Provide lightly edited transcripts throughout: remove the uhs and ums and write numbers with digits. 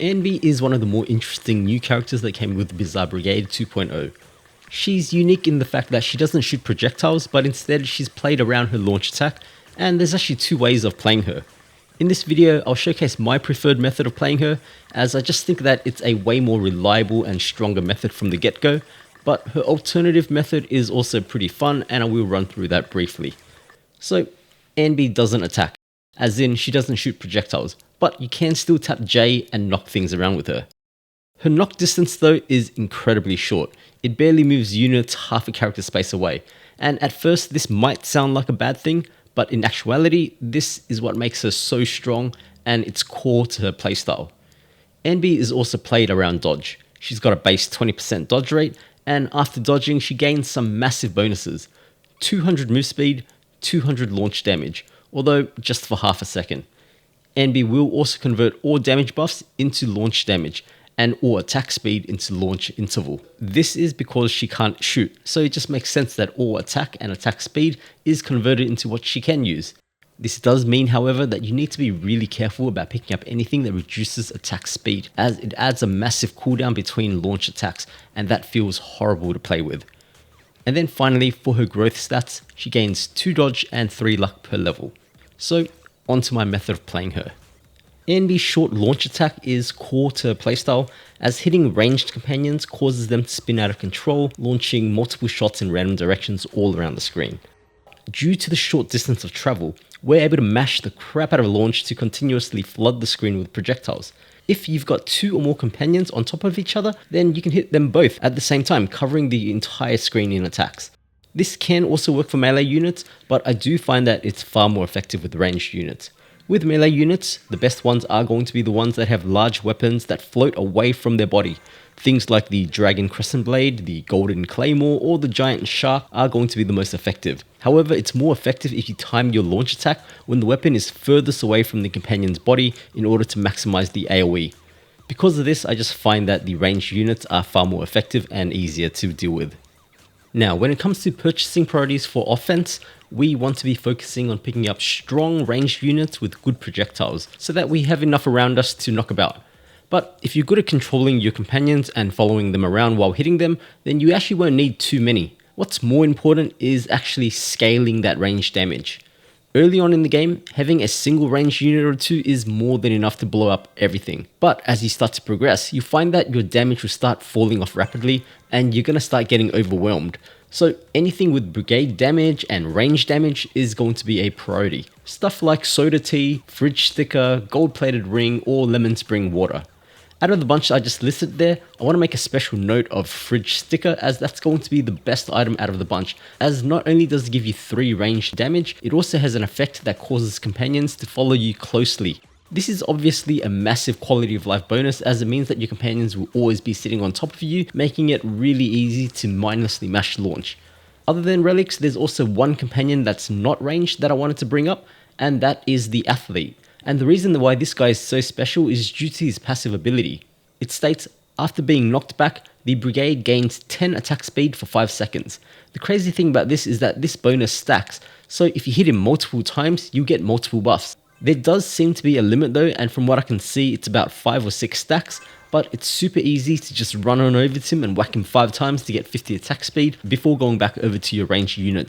Anby is one of the more interesting new characters that came with Bizarre Brigade 2.0. She's unique in the fact that she doesn't shoot projectiles, but instead she's played around her launch attack, and there's actually two ways of playing her. In this video, I'll showcase my preferred method of playing her, as I just think that it's a way more reliable and stronger method from the get-go, but her alternative method is also pretty fun, and I will run through that briefly. So, Anby doesn't attack, as in she doesn't shoot projectiles, but you can still tap J and knock things around with her. Her knock distance though is incredibly short. It barely moves units half a character space away, and at first this might sound like a bad thing, but in actuality this is what makes her so strong and it's core to her playstyle. Anby is also played around dodge. She's got a base 20% dodge rate, and after dodging she gains some massive bonuses. 200 move speed, 200 launch damage, although just for half a second. Anby will also convert all damage buffs into launch damage, and all attack speed into launch interval. This is because she can't shoot, so it just makes sense that all attack and attack speed is converted into what she can use. This does mean, however, that you need to be really careful about picking up anything that reduces attack speed, as it adds a massive cooldown between launch attacks, and that feels horrible to play with. And then finally, for her growth stats, she gains 2 dodge and 3 luck per level. So, onto my method of playing her. Anby's short launch attack is core to her playstyle, as hitting ranged companions causes them to spin out of control, launching multiple shots in random directions all around the screen. Due to the short distance of travel, we're able to mash the crap out of a launch to continuously flood the screen with projectiles. If you've got 2 or more companions on top of each other, then you can hit them both at the same time, covering the entire screen in attacks. This can also work for melee units, but I do find that it's far more effective with ranged units. With melee units, the best ones are going to be the ones that have large weapons that float away from their body. Things like the Dragon Crescent Blade, the Golden Claymore, or the Giant Shark are going to be the most effective. However, it's more effective if you time your launch attack when the weapon is furthest away from the companion's body in order to maximize the AoE. Because of this, I just find that the ranged units are far more effective and easier to deal with. Now, when it comes to purchasing priorities for offense, we want to be focusing on picking up strong ranged units with good projectiles, so that we have enough around us to knock about. But if you're good at controlling your companions and following them around while hitting them, then you actually won't need too many. What's more important is actually scaling that ranged damage. Early on in the game, having a single ranged unit or 2 is more than enough to blow up everything. But as you start to progress, you find that your damage will start falling off rapidly, and you're going to start getting overwhelmed. So anything with brigade damage and range damage is going to be a priority. Stuff like soda tea, fridge sticker, gold plated ring, or lemon spring water. Out of the bunch I just listed there, I want to make a special note of fridge sticker, as that's going to be the best item out of the bunch, as not only does it give you 3 ranged damage, it also has an effect that causes companions to follow you closely. This is obviously a massive quality of life bonus, as it means that your companions will always be sitting on top of you, making it really easy to mindlessly mash launch. Other than relics, there's also one companion that's not ranged that I wanted to bring up, and that is the athlete. And the reason why this guy is so special is due to his passive ability. It states, after being knocked back, the brigade gains 10 attack speed for 5 seconds. The crazy thing about this is that this bonus stacks, so if you hit him multiple times, you get multiple buffs. There does seem to be a limit though, and from what I can see, it's about 5 or 6 stacks, but it's super easy to just run on over to him and whack him 5 times to get 50 attack speed before going back over to your ranged unit.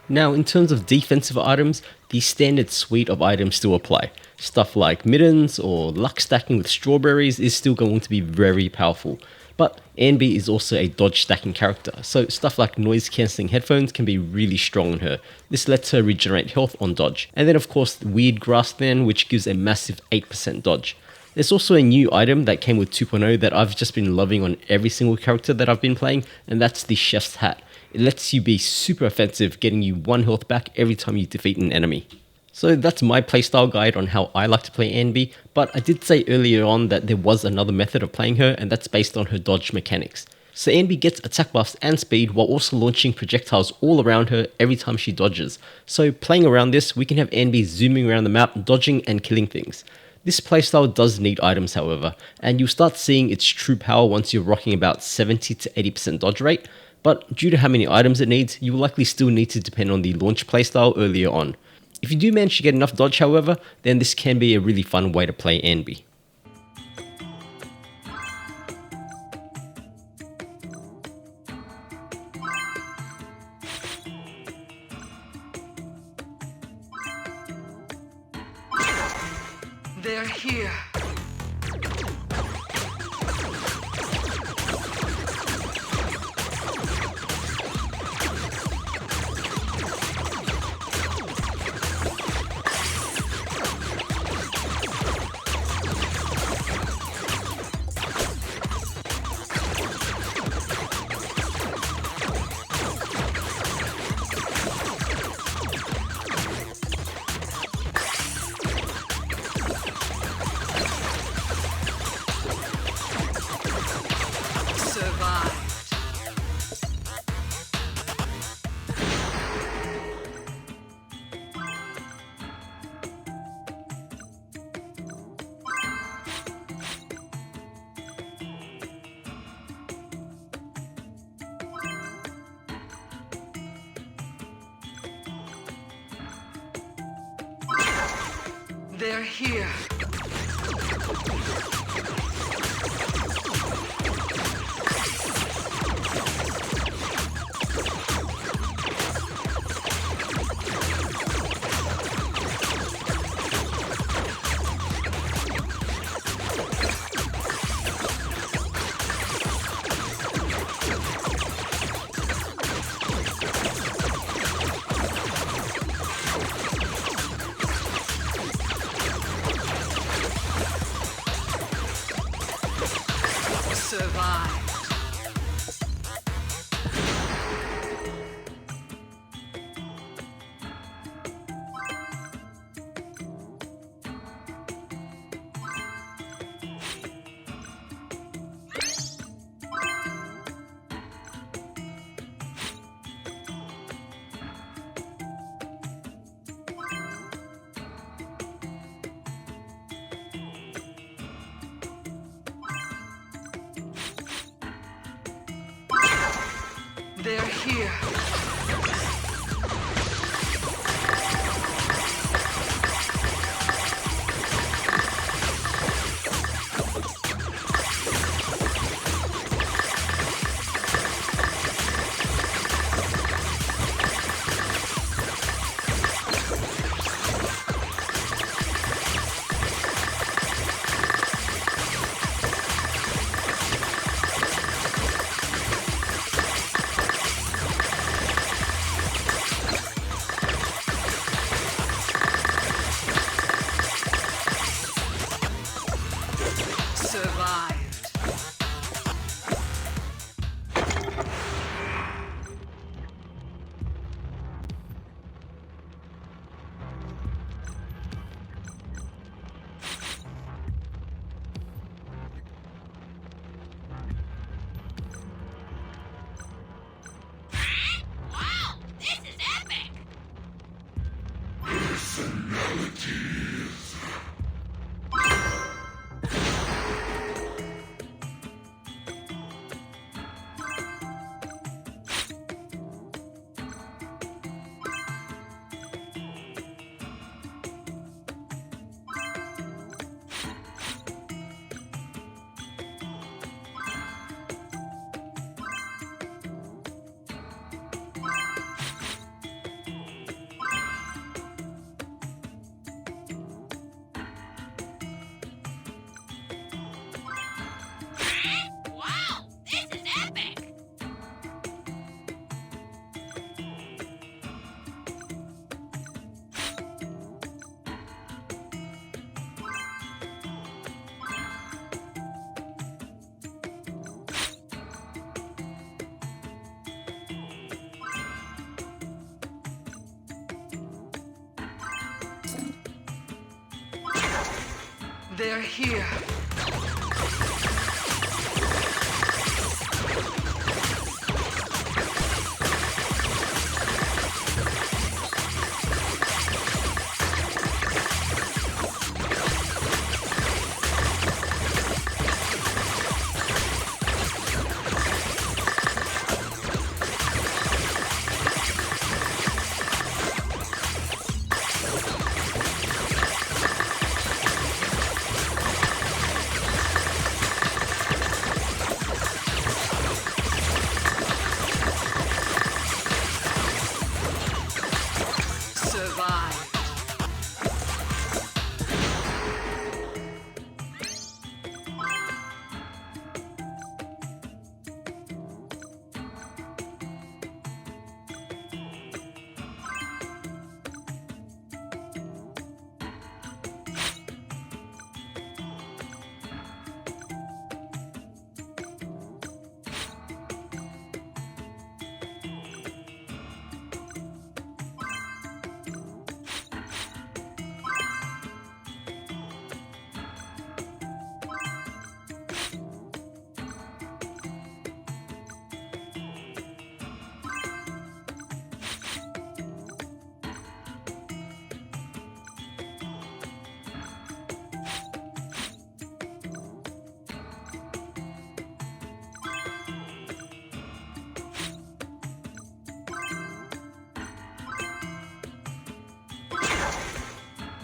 Now, in terms of defensive items, the standard suite of items still apply. Stuff like middens or luck stacking with strawberries is still going to be very powerful. But Anby is also a dodge stacking character, so stuff like noise cancelling headphones can be really strong on her. This lets her regenerate health on dodge. And then of course Weird Grassland, which gives a massive 8% dodge. There's also a new item that came with 2.0 that I've just been loving on every single character that I've been playing, and that's the Chef's Hat. It lets you be super offensive, getting you 1 health back every time you defeat an enemy. So that's my playstyle guide on how I like to play Anby, but I did say earlier on that there was another method of playing her, and that's based on her dodge mechanics. So Anby gets attack buffs and speed while also launching projectiles all around her every time she dodges. So playing around this, we can have Anby zooming around the map, dodging and killing things. This playstyle does need items however, and you'll start seeing its true power once you're rocking about 70 to 80% dodge rate, but due to how many items it needs, you will likely still need to depend on the launch playstyle earlier on. If you do manage to get enough dodge however, then this can be a really fun way to play Anby. They're here. They're here. Survive. They're here. Survived. Wow, this is epic! Personalities. Wow, this is epic! They're here.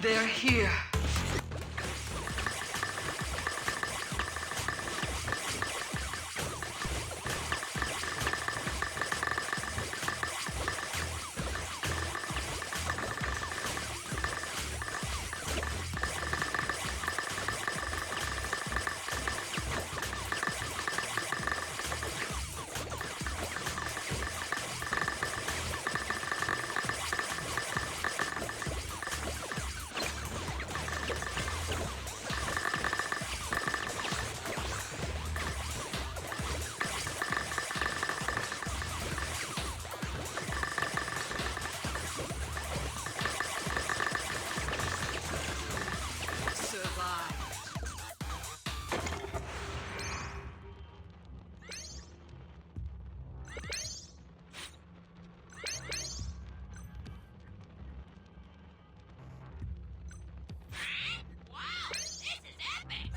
They're here. Survive. Wow, this is epic!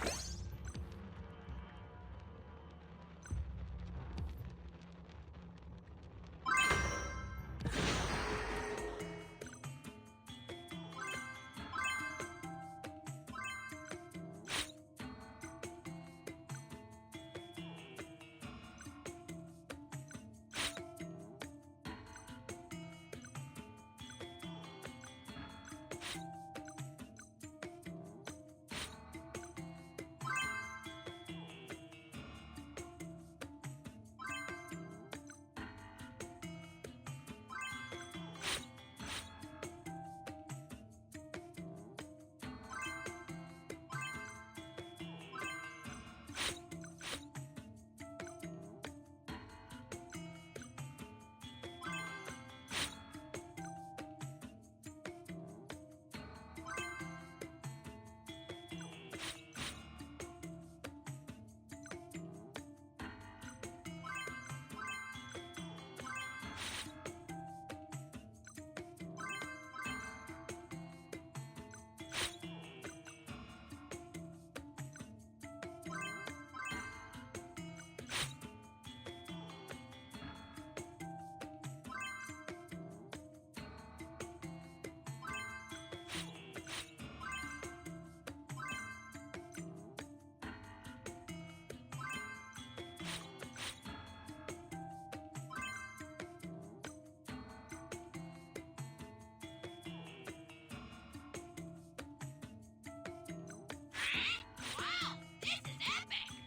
Wow, this is epic!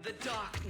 The dark